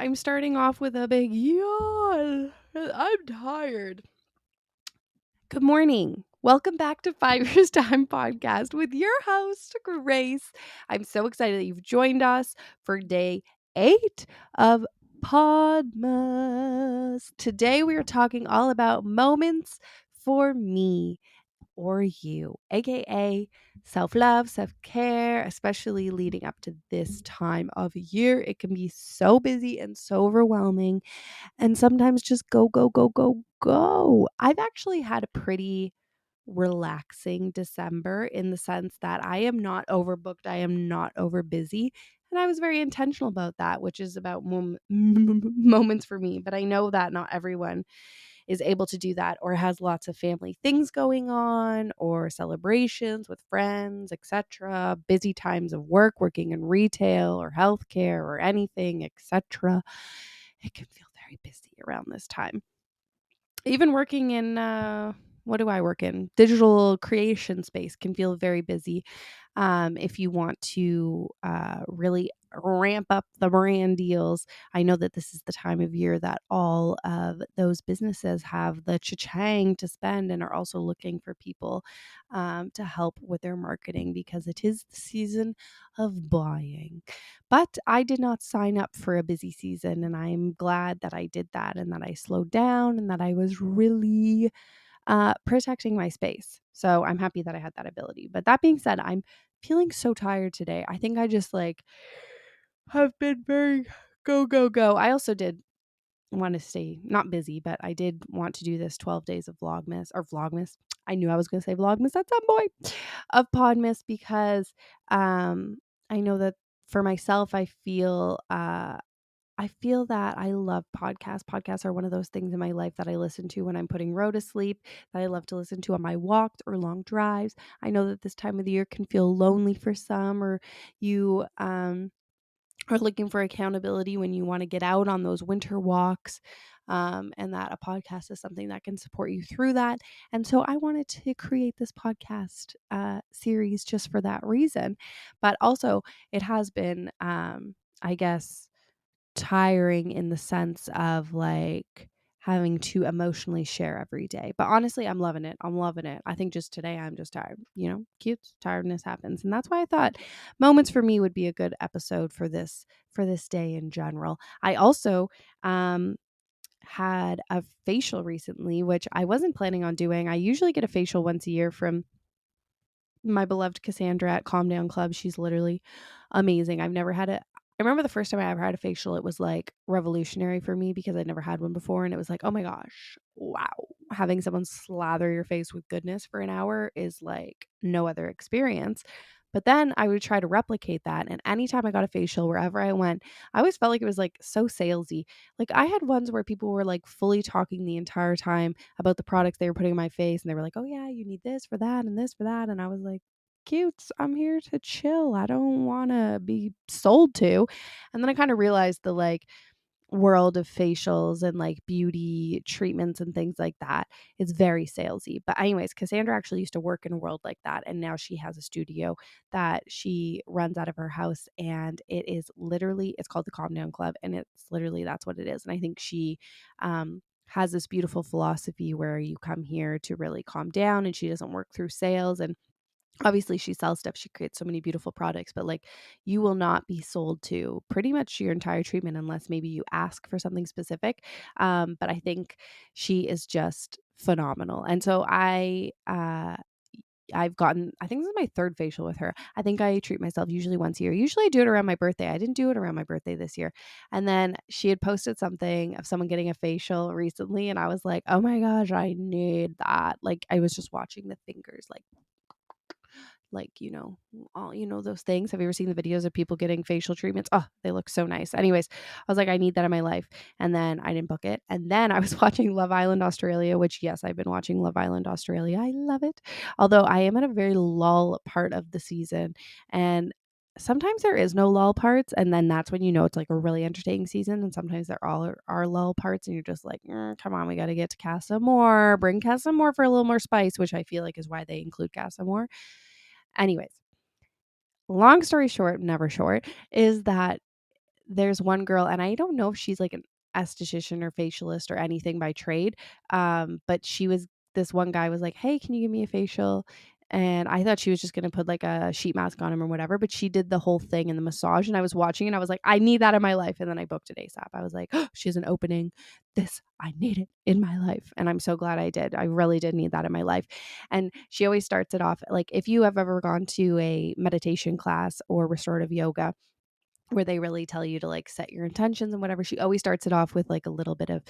I'm starting off with a big yawn. I'm tired. Good morning. Welcome back to 5 Years Time Podcast with your host, Grace. I'm so excited that you've joined us for day 8 of Podmas. Today we are talking all about moments for me or you, aka self love, self care, especially leading up to this time of year. It can be so busy and so overwhelming, and sometimes just go, go, go, go, go. I've actually had a pretty relaxing December in the sense that I am not overbooked, I am not over busy. And I was very intentional about that, which is about moments for me. But I know that not everyone is able to do that or has lots of family things going on or celebrations with friends, etc. Busy times of work, working in retail or healthcare or anything, etc. It can feel very busy around this time. Even working in what do I work in? Digital creation space can feel very busy. If you want to really ramp up the brand deals, I know that this is the time of year that all of those businesses have the cha-chang to spend and are also looking for people to help with their marketing because it is the season of buying. But I did not sign up for a busy season, and I'm glad that I did that and that I slowed down and that I was really protecting my space. So I'm happy that I had that ability. But that being said, I'm feeling so tired today. I think I just have been very go, go, go. I also did want to stay not busy, but I did want to do this 12 days of Vlogmas. I knew I was going to say Vlogmas at some point of Podmas because I know that for myself, I feel that I love podcasts. Podcasts are one of those things in my life that I listen to when I'm putting Ro to sleep, that I love to listen to on my walks or long drives. I know that this time of the year can feel lonely for some, or you are looking for accountability when you want to get out on those winter walks. And that a podcast is something that can support you through that. And so I wanted to create this podcast series just for that reason. But also, it has been, I guess, tiring in the sense of having to emotionally share every day. But honestly, I'm loving it. I'm loving it. I think just today I'm just tired. Cute tiredness happens. And that's why I thought moments for me would be a good episode for this day in general. I also had a facial recently, which I wasn't planning on doing. I usually get a facial once a year from my beloved Cassandra at Calm Down Club. She's literally amazing. I remember the first time I ever had a facial, it was revolutionary for me because I'd never had one before. And it was like, oh my gosh, wow. Having someone slather your face with goodness for an hour is like no other experience. But then I would try to replicate that. And anytime I got a facial, wherever I went, I always felt like it was so salesy. I had ones where people were fully talking the entire time about the products they were putting in my face. And they were like, oh yeah, you need this for that and this for that. And I was like, cute, I'm here to chill. I don't want to be sold to. And then I kind of realized the world of facials and beauty treatments and things like that is very salesy. But anyways, Cassandra actually used to work in a world like that, and now she has a studio that she runs out of her house, and it's called the Calm Down Club, and it's literally that's what it is. And I think she has this beautiful philosophy where you come here to really calm down, and she doesn't work through sales. And obviously she sells stuff, she creates so many beautiful products, but you will not be sold to pretty much your entire treatment unless maybe you ask for something specific. But I think she is just phenomenal. And so I've gotten, I think this is my third facial with her. I think I treat myself usually once a year. Usually I do it around my birthday. I didn't do it around my birthday this year. And then she had posted something of someone getting a facial recently, and I was like, oh my gosh, I need that. I was just watching the fingers all those things. Have you ever seen the videos of people getting facial treatments? Oh, they look so nice. Anyways, I was like, I need that in my life. And then I didn't book it. And then I was watching Love Island Australia, which, yes, I've been watching Love Island Australia. I love it. Although I am at a very lull part of the season, and sometimes there is no lull parts, and then that's when it's a really entertaining season. And sometimes there are lull parts, and you're just like, come on, we got to get to Casa More. Bring Casa More for a little more spice, which I feel like is why they include Casa More. Anyways, long story short, never short, is that there's one girl, and I don't know if she's like an esthetician or facialist or anything by trade. But this one guy was like, "Hey, can you give me a facial?" And I thought she was just gonna put like a sheet mask on him or whatever, but she did the whole thing in the massage, and I was watching and I was like, I need that in my life. And then I booked it ASAP. I was like, oh, she has an opening. I need it in my life. And I'm so glad I did. I really did need that in my life. And she always starts it off like, if you have ever gone to a meditation class or restorative yoga, where they really tell you to like set your intentions and whatever, she always starts it off with like a little bit of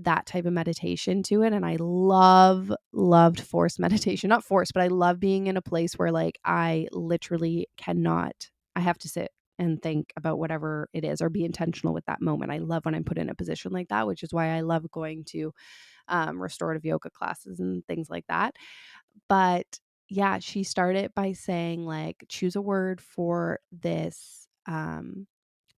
that type of meditation to it. And I loved forced meditation, not forced, but I love being in a place where like I literally cannot, I have to sit and think about whatever it is or be intentional with that moment. I love when I'm put in a position like that, which is why I love going to restorative yoga classes and things like that. But yeah, she started by saying like, choose a word for this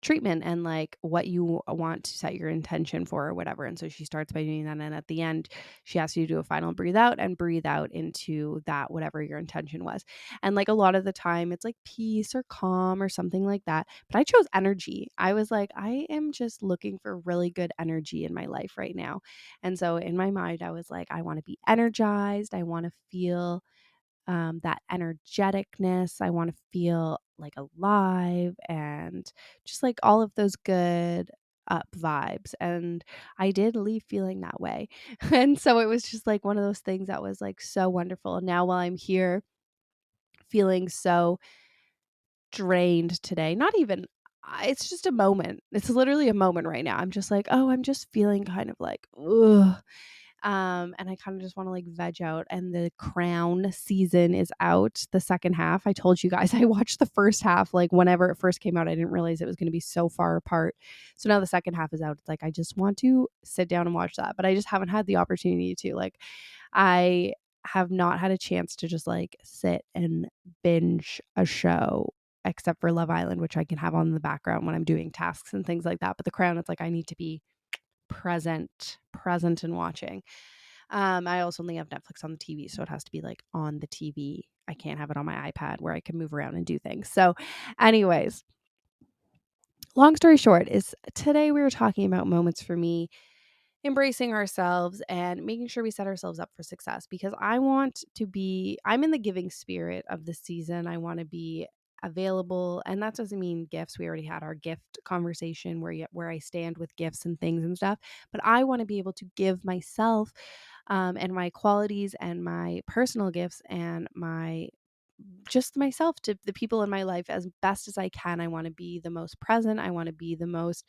treatment and like what you want to set your intention for or whatever. And so she starts by doing that. And at the end, she asks you to do a final breathe out into that, whatever your intention was. And like a lot of the time, it's like peace or calm or something like that. But I chose energy. I was like, I am just looking for really good energy in my life right now. And so in my mind, I was like, I want to be energized. I want to feel that energeticness. I want to feel like alive and just like all of those good up vibes. And I did leave feeling that way. And so it was just like one of those things that was like so wonderful. And now while I'm here feeling so drained today, not even, it's just a moment. It's literally a moment right now. I'm just like, oh, I'm just feeling kind of like, ugh. And I kind of just want to like veg out. And the Crown season is out, the second half. I told you guys I watched the first half like whenever it first came out. I didn't realize it was going to be so far apart. So now the second half is out. It's like I just want to sit down and watch that, but I just haven't had the opportunity to. Like I have not had a chance to just like sit and binge a show except for Love Island, which I can have on in the background when I'm doing tasks and things like that. But the Crown, it's like I need to be present and watching. I also only have Netflix on the TV, so it has to be like on the TV. I can't have it on my iPad where I can move around and do things. So, anyways, long story short is today we were talking about moments for me embracing ourselves and making sure we set ourselves up for success, because I'm in the giving spirit of the season. I want to be available, and that doesn't mean gifts. We already had our gift conversation where I stand with gifts and things and stuff, but I want to be able to give myself and my qualities and my personal gifts and my just myself to the people in my life as best as I can. I want to be the most present. I want to be the most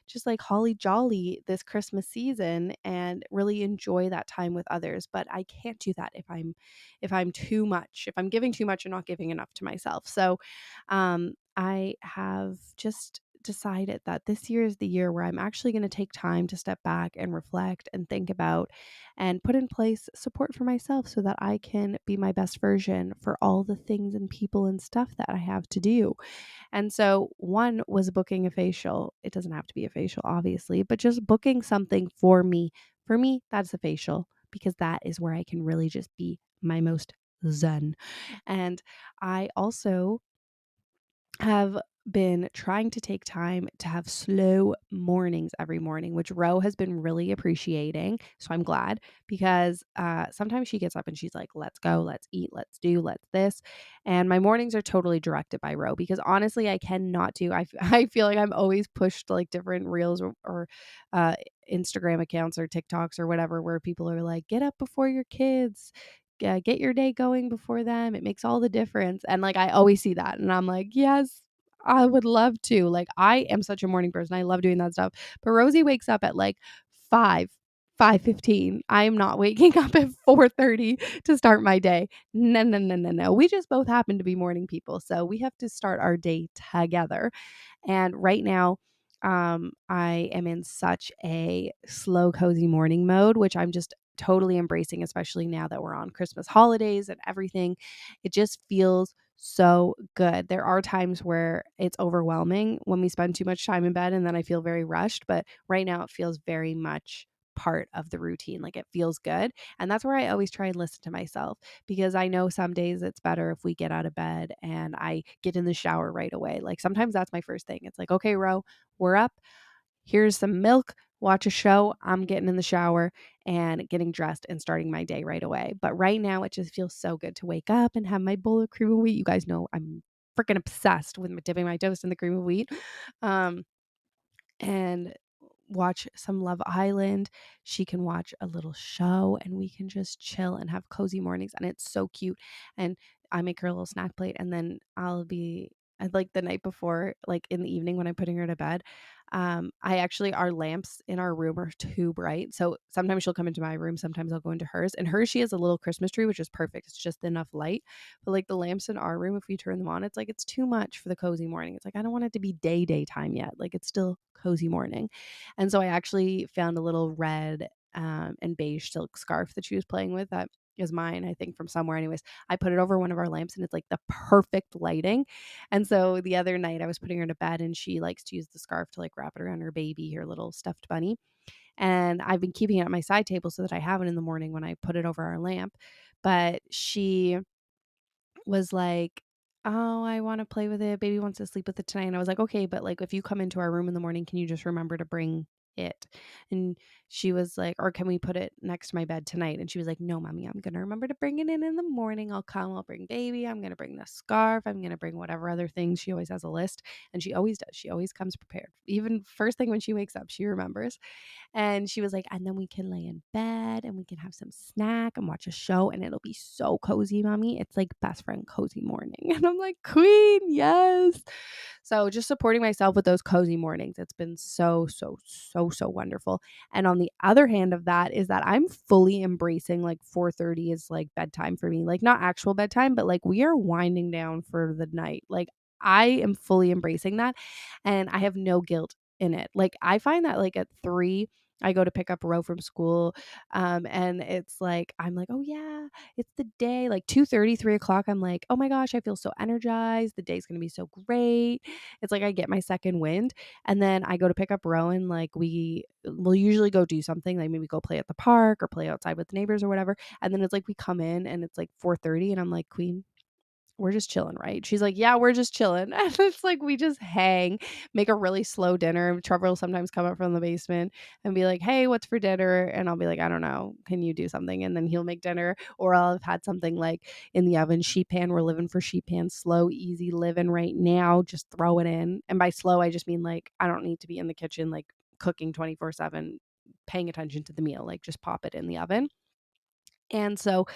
just like holly jolly this Christmas season and really enjoy that time with others. But I can't do that if I'm too much, if I'm giving too much and not giving enough to myself. So I have just decided that this year is the year where I'm actually going to take time to step back and reflect and think about and put in place support for myself so that I can be my best version for all the things and people and stuff that I have to do. And so one was booking a facial. It doesn't have to be a facial, obviously, but just booking something for me. For me, that's a facial because that is where I can really just be my most zen. And I also have been trying to take time to have slow mornings every morning, which Ro has been really appreciating. So I'm glad because sometimes she gets up and she's like, let's go, let's eat, let's do, let's this. And my mornings are totally directed by Ro because honestly, I cannot do, I feel like I'm always pushed to like different reels or uh, Instagram accounts or TikToks or whatever, where people are like, get up before your kids, get your day going before them. It makes all the difference. And like, I always see that. And I'm like, yes, I would love to. Like, I am such a morning person. I love doing that stuff. But Rosie wakes up at like 5, 5:15. I am not waking up at 4:30 to start my day. No, no, no, no, no. We just both happen to be morning people. So we have to start our day together. And right now, I am in such a slow, cozy morning mode, which I'm just totally embracing, especially now that we're on Christmas holidays and everything. It just feels so good. There are times where it's overwhelming when we spend too much time in bed and then I feel very rushed. But right now, it feels very much part of the routine. Like it feels good. And that's where I always try and listen to myself, because I know some days it's better if we get out of bed and I get in the shower right away. Like sometimes that's my first thing. It's like, okay, Ro, we're up. Here's some milk, watch a show. I'm getting in the shower and getting dressed and starting my day right away. But right now, it just feels so good to wake up and have my bowl of cream of wheat. You guys know I'm freaking obsessed with dipping my toast in the cream of wheat. Um, and watch some Love Island. She can watch a little show and we can just chill and have cozy mornings. And it's so cute. And I make her a little snack plate, and then I like the night before, like in the evening when I'm putting her to bed. I actually, our lamps in our room are too bright. So sometimes she'll come into my room, sometimes I'll go into hers. And hers, she has a little Christmas tree, which is perfect. It's just enough light. But like the lamps in our room, if we turn them on, it's like it's too much for the cozy morning. It's like I don't want it to be daytime yet. Like it's still cozy morning. And so I actually found a little red and beige silk scarf that she was playing with that is mine, I think, from somewhere. Anyways, I put it over one of our lamps and it's like the perfect lighting. And so the other night I was putting her to bed and she likes to use the scarf to like wrap it around her baby, her little stuffed bunny. And I've been keeping it at my side table so that I have it in the morning when I put it over our lamp. But she was like, "Oh, I wanna play with it. Baby wants to sleep with it tonight." And I was like, "Okay, but, like, if you come into our room in the morning, can you just remember to bring it?" And she was like, "Or can we put it next to my bed tonight?" And she was like, "No, mommy, I'm gonna remember to bring it in the morning. I'll come, I'll bring baby, I'm gonna bring the scarf, I'm gonna bring whatever other things." She always has a list, and she always does. She always comes prepared. Even first thing when she wakes up, she remembers. And she was like, "And then we can lay in bed and we can have some snack and watch a show and it'll be so cozy, mommy. It's like best friend cozy morning." And I'm like, "Queen, yes." So just supporting myself with those cozy mornings. It's been so, so, so, so wonderful. And on the other hand of that is that I'm fully embracing like 4:30 is like bedtime for me. Like not actual bedtime, but like we are winding down for the night. Like I am fully embracing that and I have no guilt in it. Like I find that like at 3 I go to pick up Ro from school, and it's like I'm like, "Oh yeah, it's the day." Like 2:30, 3 o'clock, I'm like, "Oh my gosh, I feel so energized. The day's gonna be so great." It's like I get my second wind, and then I go to pick up Ro, and like we'll usually go do something, like maybe go play at the park or play outside with the neighbors or whatever. And then it's like we come in and it's like 4:30, and I'm like, "Queen, we're just chilling, right?" She's like, "Yeah, we're just chilling." And it's like we just hang, make a really slow dinner. Trevor will sometimes come up from the basement and be like, "Hey, what's for dinner?" And I'll be like, "I don't know. Can you do something?" And then he'll make dinner, or I'll have had something like in the oven, sheet pan. We're living for sheet pan, slow, easy living right now. Just throw it in. And by slow, I just mean like I don't need to be in the kitchen like cooking 24/7, paying attention to the meal. Like just pop it in the oven. And so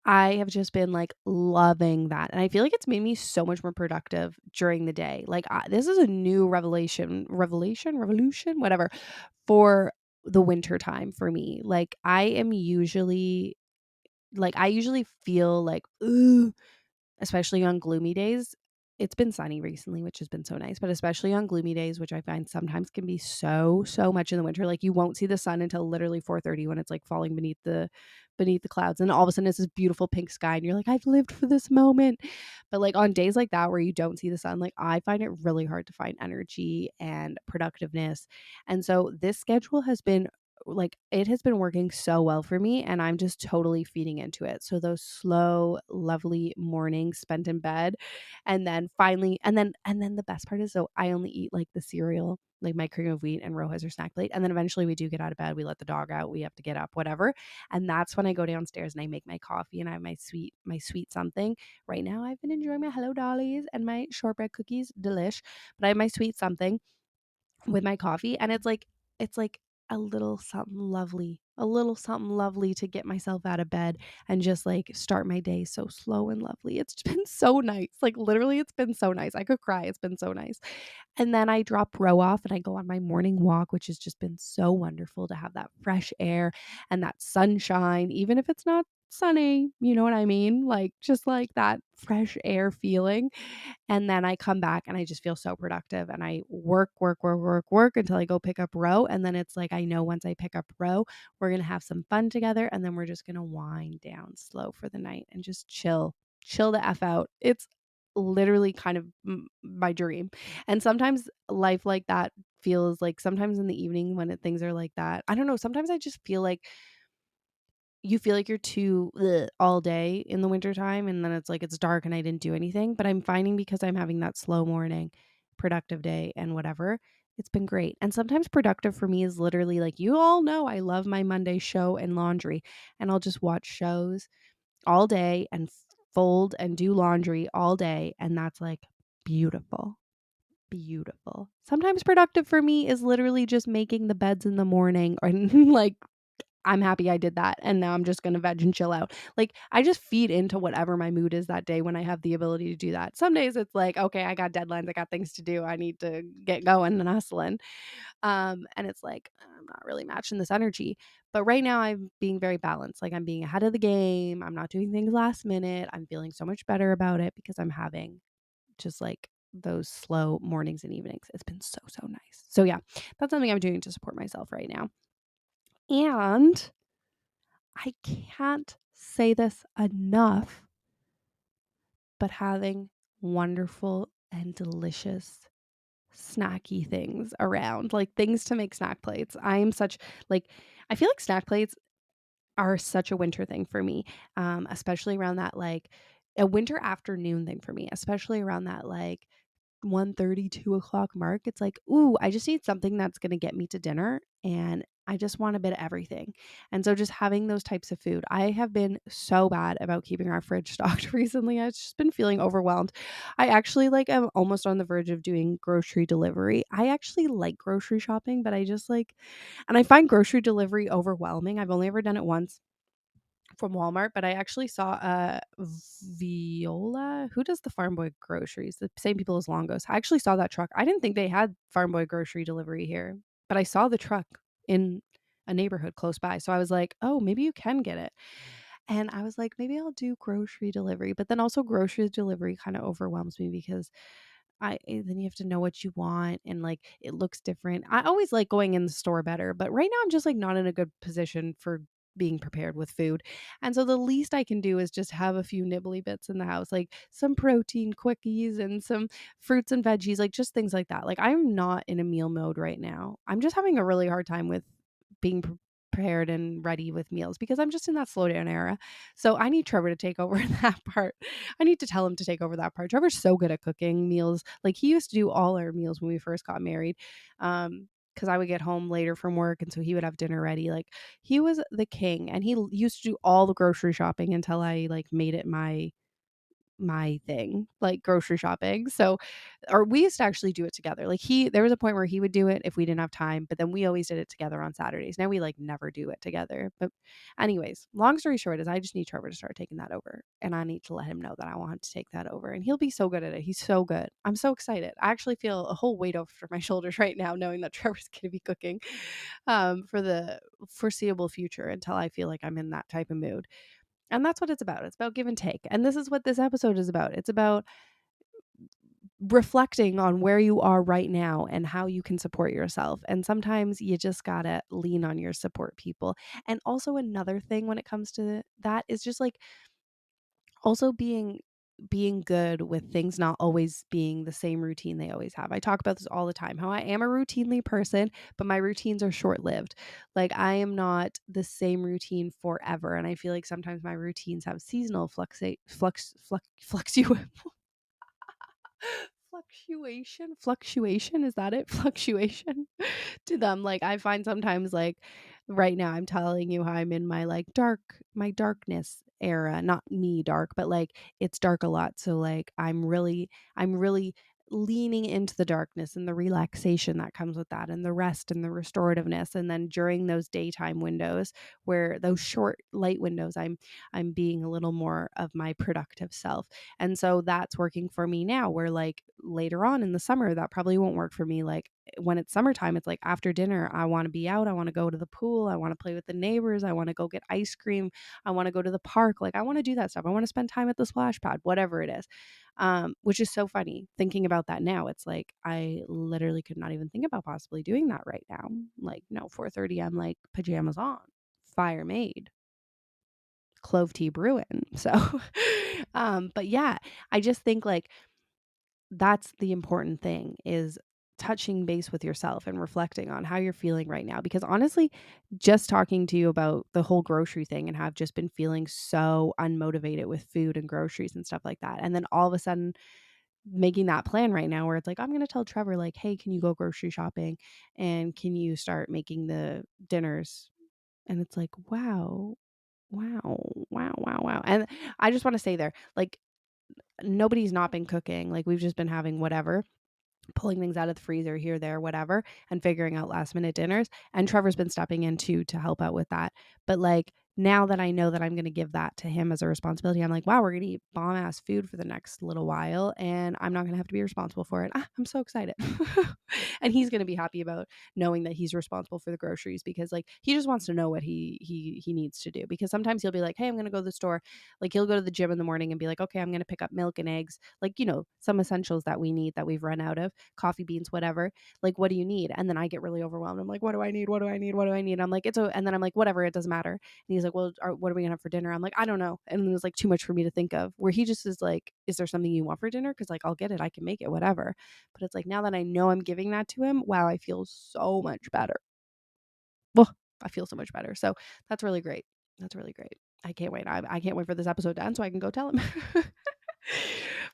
I have just been like loving that. And I feel like it's made me so much more productive during the day. Like this is a new revolution, whatever, for the winter time for me. Like I usually feel like, ooh, especially on gloomy days. It's been sunny recently, which has been so nice, but especially on gloomy days, which I find sometimes can be so, so much in the winter. Like you won't see the sun until literally 4:30 when it's like falling beneath the clouds. And all of a sudden it's this beautiful pink sky and you're like, I've lived for this moment. But like on days like that where you don't see the sun, like I find it really hard to find energy and productiveness. And so this schedule has been like it has been working so well for me and I'm just totally feeding into it. So those slow, lovely mornings spent in bed and then finally and then the best part is so I only eat like the cereal, like my cream of wheat and Ro has her snack plate. And then eventually we do get out of bed, we let the dog out, we have to get up, whatever. And that's when I go downstairs and I make my coffee and I have my sweet something. Right now I've been enjoying my Hello Dollies and my shortbread cookies, delish. But I have my sweet something with my coffee and it's like a little something lovely to get myself out of bed and just like start my day so slow and lovely. It's been so nice. Like literally it's been so nice. I could cry. It's been so nice. And then I drop Ro off and I go on my morning walk, which has just been so wonderful to have that fresh air and that sunshine, even if it's not sunny, you know what I mean? Like just like that fresh air feeling. And then I come back and I just feel so productive and I work until I go pick up Ro. And then it's like, I know once I pick up Ro, we're going to have some fun together. And then we're just going to wind down slow for the night and just chill the F out. It's literally kind of my dream. And sometimes life like that feels like sometimes in the evening when things are like that, I don't know, sometimes I just feel like you feel like you're too ugh all day in the wintertime, and then it's like it's dark and I didn't do anything, but I'm finding because I'm having that slow morning, productive day and whatever, it's been great. And sometimes productive for me is literally like, you all know I love my Monday show and laundry, and I'll just watch shows all day and fold and do laundry all day, and that's like beautiful. Beautiful. Sometimes productive for me is literally just making the beds in the morning or like I'm happy I did that, and now I'm just gonna veg and chill out. Like, I just feed into whatever my mood is that day when I have the ability to do that. Some days it's like, "Okay, I got deadlines, I got things to do, I need to get going and hustling." And it's like, I'm not really matching this energy. But right now I'm being very balanced. Like, I'm being ahead of the game, I'm not doing things last minute, I'm feeling so much better about it because I'm having just, like, those slow mornings and evenings. It's been so, so nice. So, yeah, that's something I'm doing to support myself right now. And I can't say this enough, but having wonderful and delicious snacky things around, like things to make snack plates. I am such like I feel like snack plates are such a winter thing for me, especially around that like a winter afternoon thing for me, especially around that like 1:30, 2 o'clock mark. It's like, ooh, I just need something that's going to get me to dinner, and I just want a bit of everything. And so just having those types of food. I have been so bad about keeping our fridge stocked recently. I've just been feeling overwhelmed. I actually like am almost on the verge of doing grocery delivery. I actually like grocery shopping, but I just like and I find grocery delivery overwhelming. I've only ever done it once from Walmart, but I actually saw Viola, who does the Farm Boy groceries, the same people as Longos. I actually saw that truck. I didn't think they had Farm Boy grocery delivery here, but I saw the truck in a neighborhood close by. So I was like, oh, maybe you can get it. And I was like, maybe I'll do grocery delivery. But then also grocery delivery kind of overwhelms me because then you have to know what you want and like it looks different. I always like going in the store better, but right now I'm just like not in a good position for being prepared with food. And so the least I can do is just have a few nibbly bits in the house, like some protein quickies and some fruits and veggies, like just things like that. Like I'm not in a meal mode right now. I'm just having a really hard time with being prepared and ready with meals because I'm just in that slow down era. So I need Trevor to take over that part. I need to tell him to take over that part. Trevor's so good at cooking meals. Like he used to do all our meals when we first got married. Because I would get home later from work and so he would have dinner ready. Like he was the king and he used to do all the grocery shopping until I like made it my thing, like grocery shopping. So, or we used to actually do it together. Like there was a point where he would do it if we didn't have time, but then we always did it together on Saturdays. Now we like never do it together. But anyways, long story short is I just need Trevor to start taking that over, and I need to let him know that I want him to take that over, and he'll be so good at it. He's so good. I'm so excited. I actually feel a whole weight off my shoulders right now knowing that Trevor's going to be cooking for the foreseeable future until I feel like I'm in that type of mood. And that's what it's about. It's about give and take. And this is what this episode is about. It's about reflecting on where you are right now and how you can support yourself. And sometimes you just got to lean on your support people. And also another thing when it comes to that is just like also being good with things not always being the same routine they always have. I talk about this all the time, how I am a routinely person, but my routines are short-lived. Like I am not the same routine forever, and I feel like sometimes my routines have seasonal fluctuation, is that it? Fluctuation to them. Like I find sometimes like right now I'm telling you how I'm in my like my darkness era, not me dark, but like it's dark a lot, so like I'm really leaning into the darkness and the relaxation that comes with that and the rest and the restorativeness. And then during those daytime windows, where those short light windows, I'm being a little more of my productive self. And so that's working for me now, where like later on in the summer, that probably won't work for me. Like when it's summertime, it's like after dinner, I want to be out. I want to go to the pool. I want to play with the neighbors. I want to go get ice cream. I want to go to the park. Like I want to do that stuff. I want to spend time at the splash pad, whatever it is. Which is so funny thinking about that now. It's like I literally could not even think about possibly doing that right now. Like, no, 4:30, I'm like pajamas on, fire made, clove tea brewing. So, but yeah, I just think like that's the important thing is touching base with yourself and reflecting on how you're feeling right now. Because honestly, just talking to you about the whole grocery thing and have just been feeling so unmotivated with food and groceries and stuff like that. And then all of a sudden making that plan right now where it's like, I'm going to tell Trevor, like, hey, can you go grocery shopping and can you start making the dinners? And it's like, wow, wow, wow, wow, wow. And I just want to say there, like, nobody's not been cooking. Like, we've just been having whatever, pulling things out of the freezer here, there, whatever, and figuring out last minute dinners. And Trevor's been stepping in too to help out with that. But like now that I know that I'm going to give that to him as a responsibility, I'm like, wow, we're going to eat bomb ass food for the next little while and I'm not going to have to be responsible for it. I'm so excited. And he's going to be happy about knowing that he's responsible for the groceries because like he just wants to know what he needs to do because sometimes he'll be like, hey, I'm going to go to the store. Like he'll go to the gym in the morning and be like, okay, I'm going to pick up milk and eggs, like, you know, some essentials that we need that we've run out of, coffee beans, whatever. Like, what do you need? And then I get really overwhelmed. I'm like, what do I need? What do I need? What do I need? I'm like, and then I'm like, whatever, it doesn't matter. And he's like, well, what are we gonna have for dinner? I'm like, I don't know. And it was like too much for me to think of. Where he just is like, is there something you want for dinner? Because like I'll get it, I can make it, whatever. But it's like now that I know I'm giving that to him, wow, I feel so much better. Well, I feel so much better. So that's really great. That's really great. I can't wait. I can't wait for this episode to end so I can go tell him.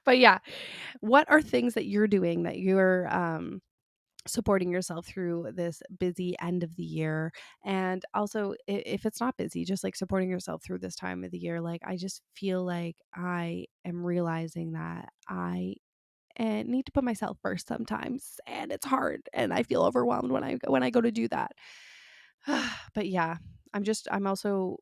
But yeah, what are things that you're doing that you're supporting yourself through this busy end of the year? And also if it's not busy, just like supporting yourself through this time of the year. Like I just feel like I am realizing that I need to put myself first sometimes and it's hard and I feel overwhelmed when I go to do that. But yeah, I'm also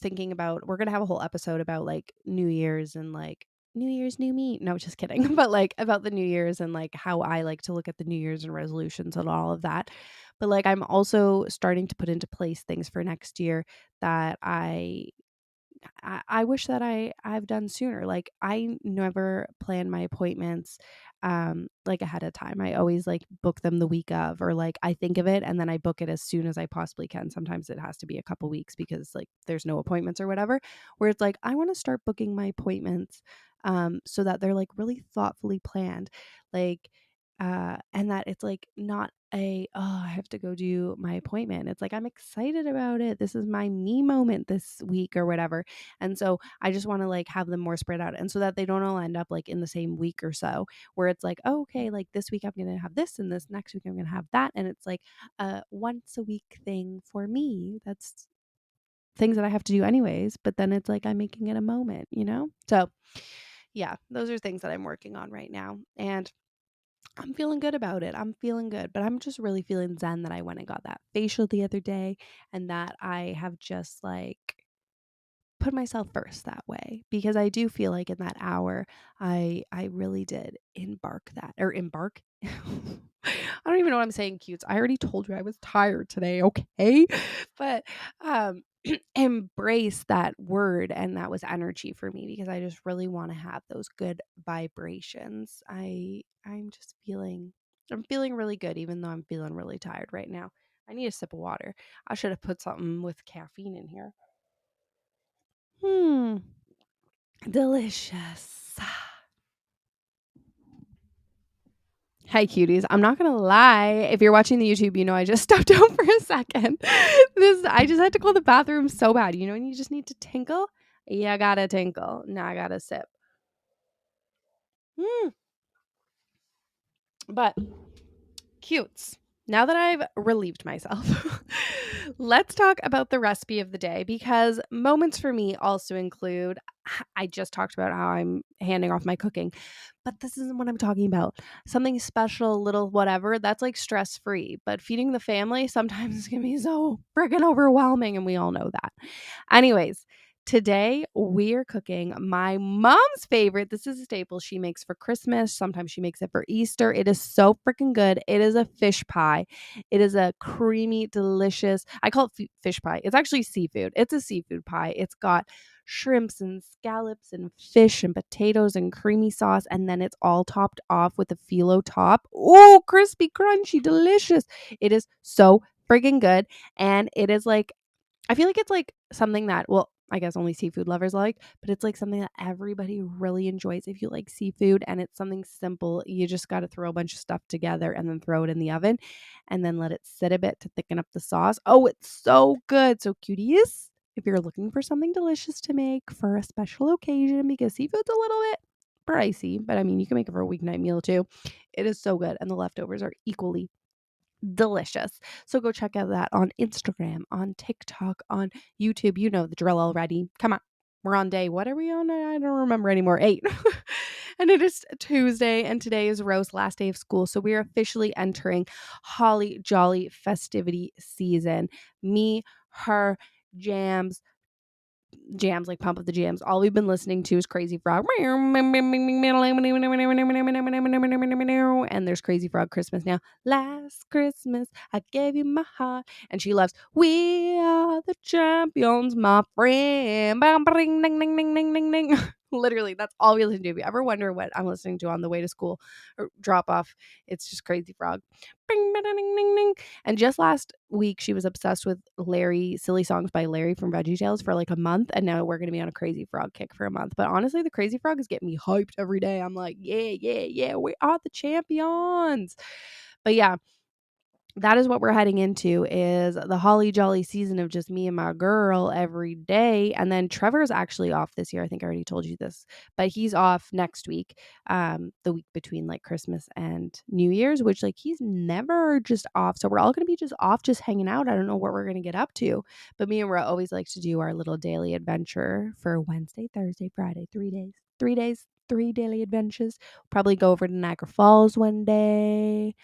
thinking about, we're gonna have a whole episode about like New Year's and like New Year's, new me. No, just kidding. But like about the New Year's and like how I like to look at the New Year's and resolutions and all of that. But like I'm also starting to put into place things for next year that I wish that I've done sooner. Like I never plan my appointments like ahead of time. I always like book them the week of, or like I think of it and then I book it as soon as I possibly can. Sometimes it has to be a couple weeks because like there's no appointments or whatever. Where it's like I want to start booking my appointments so that they're like really thoughtfully planned. Like and that it's like not oh, I have to go do my appointment. It's like I'm excited about it. This is my me moment this week or whatever. And so I just want to like have them more spread out and so that they don't all end up like in the same week or so where it's like, oh, okay, like this week I'm going to have this and this next week I'm going to have that. And it's like a once a week thing for me. That's things that I have to do anyways. But then it's like I'm making it a moment, you know? So yeah, those are things that I'm working on right now. And I'm feeling good about it. I'm feeling good, but I'm just really feeling zen that I went and got that facial the other day and that I have just like put myself first that way because I do feel like in that hour I really did embark. I don't even know what I'm saying, cutes. I already told you I was tired today, okay? But embrace that word, and that was energy for me because I just really want to have those good vibrations. I'm feeling really good even though I'm feeling really tired right now. I need a sip of water. I should have put something with caffeine in here. Delicious. Hi, cuties. I'm not gonna lie. If you're watching the YouTube, you know I just stepped out for a second. I just had to call the bathroom so bad. You know when you just need to tinkle? Yeah, I gotta tinkle. Now I gotta sip. Mm. But cutes. Now that I've relieved myself, let's talk about the recipe of the day because moments for me also include, I just talked about how I'm handing off my cooking, but this isn't what I'm talking about. Something special, little whatever, that's like stress free. But feeding the family sometimes can be so freaking overwhelming, and we all know that. Anyways, today we are cooking my mom's favorite. This is a staple she makes for Christmas. Sometimes she makes it for Easter. It is so freaking good. It is a fish pie. It is a creamy, delicious, I call it fish pie. It's actually seafood. It's a seafood pie. It's got shrimps and scallops and fish and potatoes and creamy sauce. And then it's all topped off with a phyllo top. Oh, crispy, crunchy, delicious. It is so freaking good. And it is like, I feel like it's like something that, well, I guess only seafood lovers like, but it's like something that everybody really enjoys if you like seafood, and it's something simple. You just got to throw a bunch of stuff together and then throw it in the oven and then let it sit a bit to thicken up the sauce. Oh, it's so good. So cuties, if you're looking for something delicious to make for a special occasion, because seafood's a little bit pricey, but I mean, you can make it for a weeknight meal too. It is so good, and the leftovers are equally delicious. So go check out that on Instagram, on TikTok, on YouTube. You know the drill already. Come on. We're on day, what are we on? I don't remember anymore. 8. And it is Tuesday, and today is Rose last day of school. So we are officially entering holly jolly festivity season. Me, her, jams like Pump of the Jams. All we've been listening to is Crazy Frog. And there's Crazy Frog Christmas now. Last Christmas, I gave you my heart. And she loves We Are the Champions, my friend. Literally, that's all we listen to. If you ever wonder what I'm listening to on the way to school or drop off, it's just Crazy Frog. And just last week, she was obsessed with Silly Songs by Larry from VeggieTales for like a month. And now we're going to be on a Crazy Frog kick for a month. But honestly, the Crazy Frog is getting me hyped every day. I'm like, yeah, we are the champions. But yeah, that is what we're heading into, is the holly jolly season of just me and my girl every day. And then Trevor's actually off this year. I think I already told you this, but he's off next week, the week between like Christmas and New Year's, which like he's never just off. So we're all going to be just off, just hanging out. I don't know what we're going to get up to, but me and Ro always like to do our little daily adventure for Wednesday, Thursday, Friday, 3 days, 3 daily adventures. Probably go over to Niagara Falls one day,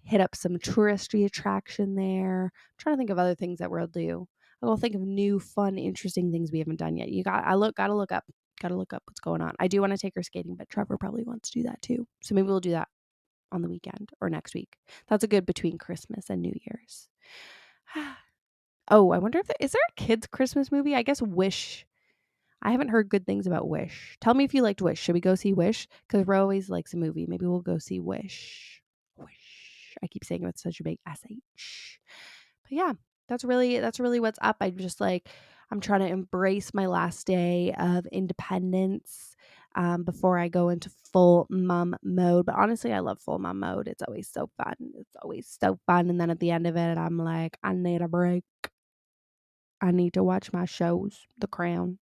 hit up some touristy attraction there. I'm trying to think of other things that we'll do. I will think of new, fun, interesting things we haven't done yet. Gotta look up what's going on. I do want to take her skating, but Trevor probably wants to do that too. So maybe we'll do that on the weekend or next week. That's a good between Christmas and New Year's. Oh, I wonder if is there a kids' Christmas movie? I guess Wish. I haven't heard good things about Wish. Tell me if you liked Wish. Should we go see Wish? Because Ro always likes a movie. Maybe we'll go see Wish. Wish. I keep saying it with such a big SH. But yeah, that's really what's up. I'm trying to embrace my last day of independence before I go into full mom mode. But honestly, I love full mom mode. It's always so fun. And then at the end of it, I'm like, I need a break. I need to watch my shows. The Crown.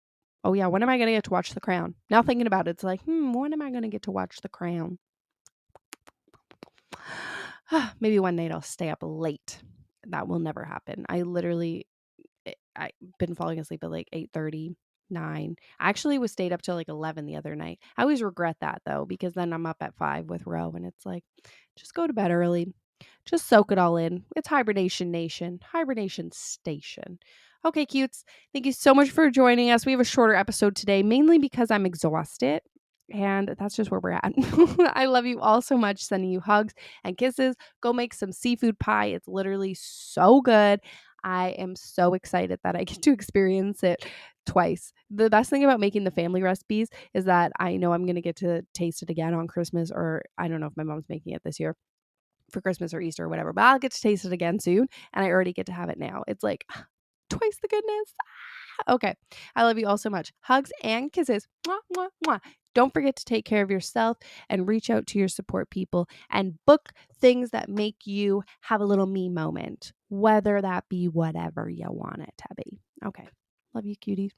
Oh yeah, when am I going to get to watch The Crown? Now thinking about it, it's like, when am I going to get to watch The Crown? Maybe one night I'll stay up late. That will never happen. I've been falling asleep at like 8:30, 9. I actually was stayed up till like 11 the other night. I always regret that though, because then I'm up at 5 with Ro, and it's like, just go to bed early. Just soak it all in. It's hibernation nation, hibernation station. Okay, cutes. Thank you so much for joining us. We have a shorter episode today, mainly because I'm exhausted. And that's just where we're at. I love you all so much. Sending you hugs and kisses. Go make some seafood pie. It's literally so good. I am so excited that I get to experience it twice. The best thing about making the family recipes is that I know I'm going to get to taste it again on Christmas, or I don't know if my mom's making it this year for Christmas or Easter or whatever, but I'll get to taste it again soon. And I already get to have it now. It's like twice the goodness. Okay. I love you all so much. Hugs and kisses. Mwah, mwah, mwah. Don't forget to take care of yourself and reach out to your support people and book things that make you have a little me moment, whether that be whatever you want it to be. Okay. Love you, cuties.